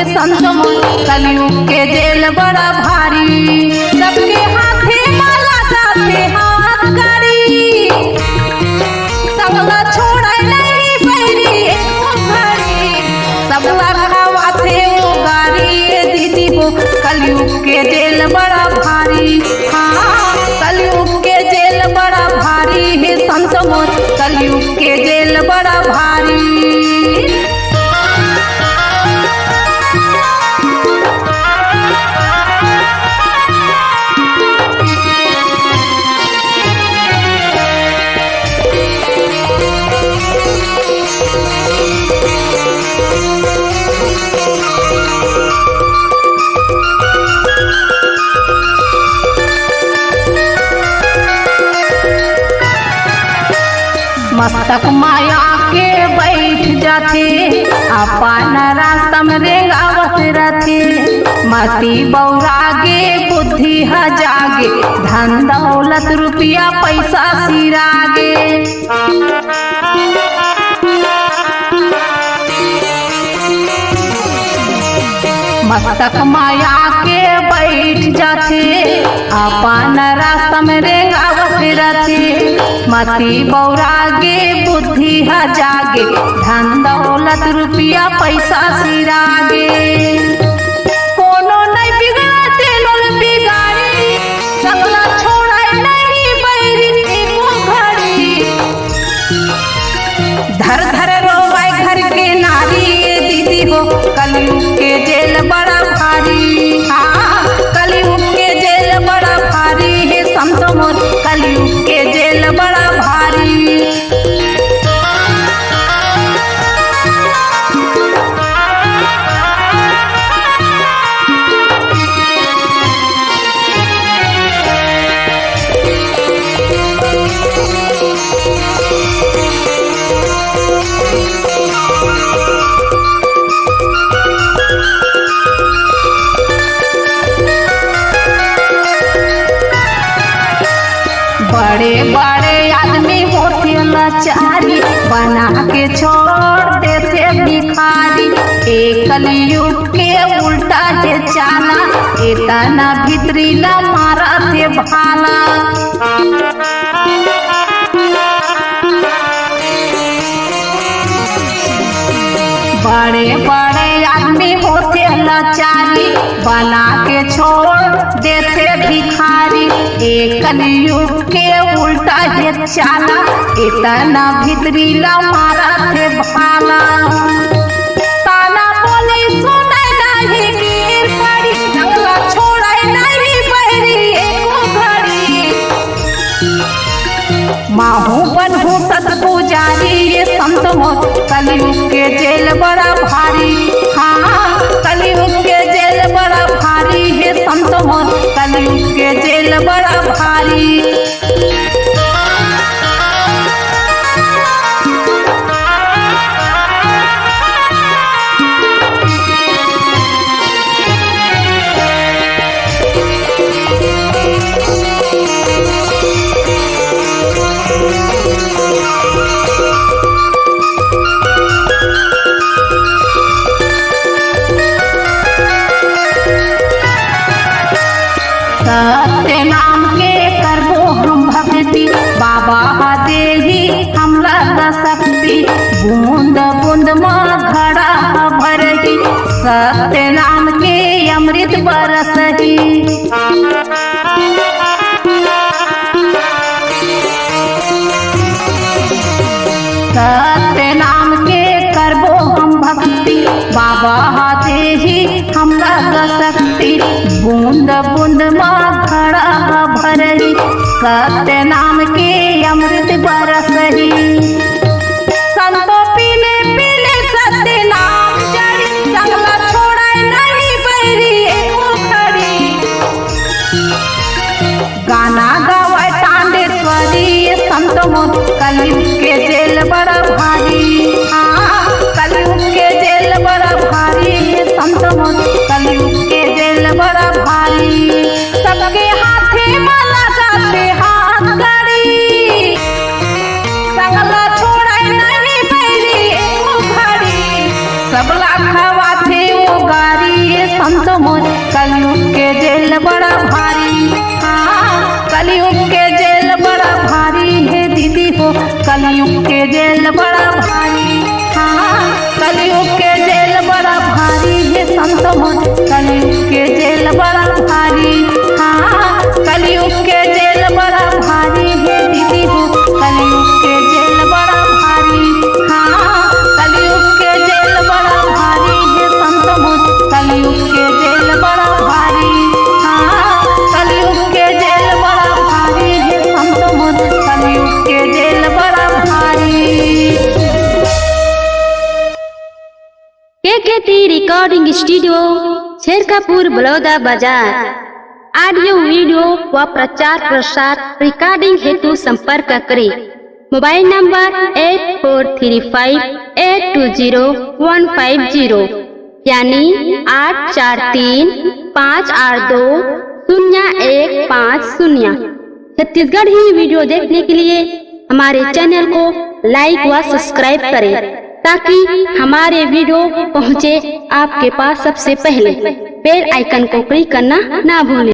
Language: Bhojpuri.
संत मोर कलयुग के जेल बड़ा भारी। सबके हाथे माला जाते हाथ गाड़ी, सबला छोड़े नहीं बैरी एको घड़ी। सबला खावा थे वो गाड़ी दीदी वो कलयुग के जेल बड़ा भारी। हाँ कलयुग के जेल बड़ा भारी है संत मोर कलयुग के जेल बड़ा भारी। मस्तक माया के बैठ जाते अपन रास्ता में रेंगावत रहते। मती बौरागे बुद्धि ह जागे, धन दौलत रुपया पैसा सिरागे। मस्तक माया के बैठ जाते अपन रास्ता में रेंगावत रहते। मती बौरागे बुद्धि ह जागे, धन दौलत रुपया पैसा सिरागे। कोनो नहीं बिगड़ते लोग बिगाड़ी, सबला छोड़े नहीं बैरी एको घड़ी। धर धर रोवे घर के नारी दीदी हो कलयुग के जेल बड़ा भारी। हाँ कलयुग के जेल बड़ा भारी है संत मोर कलयुग के जेल बड़ा भारी। बड़े बड़े आदमी होते लाचारी, बना के छोड़ देते भिखारी। एक कलयुग के उल्टा है चाला, इतना भितरीला मारा थे भाला। बड़े बड़े आदमी होते लाचारी, बना के छोड़ देते भिखारी। एक कलयुग के उल्टा है चाला, इतना भितरीला मारा थे भाला। ताना बोले सुने नहीं गिर पड़ी, जंगला छोड़े नहीं बैरी एको घड़ी। माहू बनहू सत पुजारी ये संत मोर कलयुग के जेल बड़ा भारी। हाँ कलयुग के जेल बड़ा भारी है संत मोर कलयुग के जेल बड़ा भारी। सत्य नाम के करबो हम भक्ति, बाबा देही हम लगा शक्ति। बूंद बूंद में घड़ा भरही, सत्य नाम के अमृत बरसही। सत्य नाम के करबो हम भक्ति, बाबा देही हम लगा शक्ति। बूंद बूंद में घड़ा भरही, सत्य नाम के अमृत बरसही। संतो पीले पीले सत्य नाम चढ़ी, जंगला छोड़े नहीं बैरी एको घड़ी। गाना गावे टांडेश्वरी संत मोर कलयुग के जेल बड़ा भारी। हाँ कलयुग के जेल बड़ा भारी संत मोर कलयुग के जेल बड़ा भारी। सबके हाथे माला जाते हाथ गाड़ी, संगला छोड़े नहीं बैरी एको घड़ी। सबला खावा थे वो गारी। संत मोर कलयुग के जेल बड़ा भारी। हाँ कलयुग के जेल बड़ा भारी है दीदी हो, कलयुग के जेल बड़ा भारी। हाँ कलयुग के जेल बड़ा भारी है संत मोर कलयुग के जेल बड़ा भारी। हाँ कलयुग के जेल बड़ा भारी है दीदी हो, कलयुग के जेल बड़ा भारी। हाँ कलयुग के जेल बड़ा भारी है संत मोर कलयुग के जेल बड़ा भारी। हाँ कलयुग के जेल बड़ा भारी है संत मोर कलयुग के जेल बड़ा भारी। केकेटी रिकॉर्डिंग स्टूडियो शेरकापुर बलौदा बाजार। ऑडियो वीडियो व प्रचार प्रसार रिकॉर्डिंग हेतु संपर्क करें। मोबाइल नंबर 8435820150 यानी 8435820150। छत्तीसगढ़ी वीडियो देखने के लिए हमारे चैनल को लाइक व सब्सक्राइब करें ताकि हमारे वीडियो पहुंचे आपके पास सबसे पहले। बेल आइकन को क्लिक करना ना भूलें।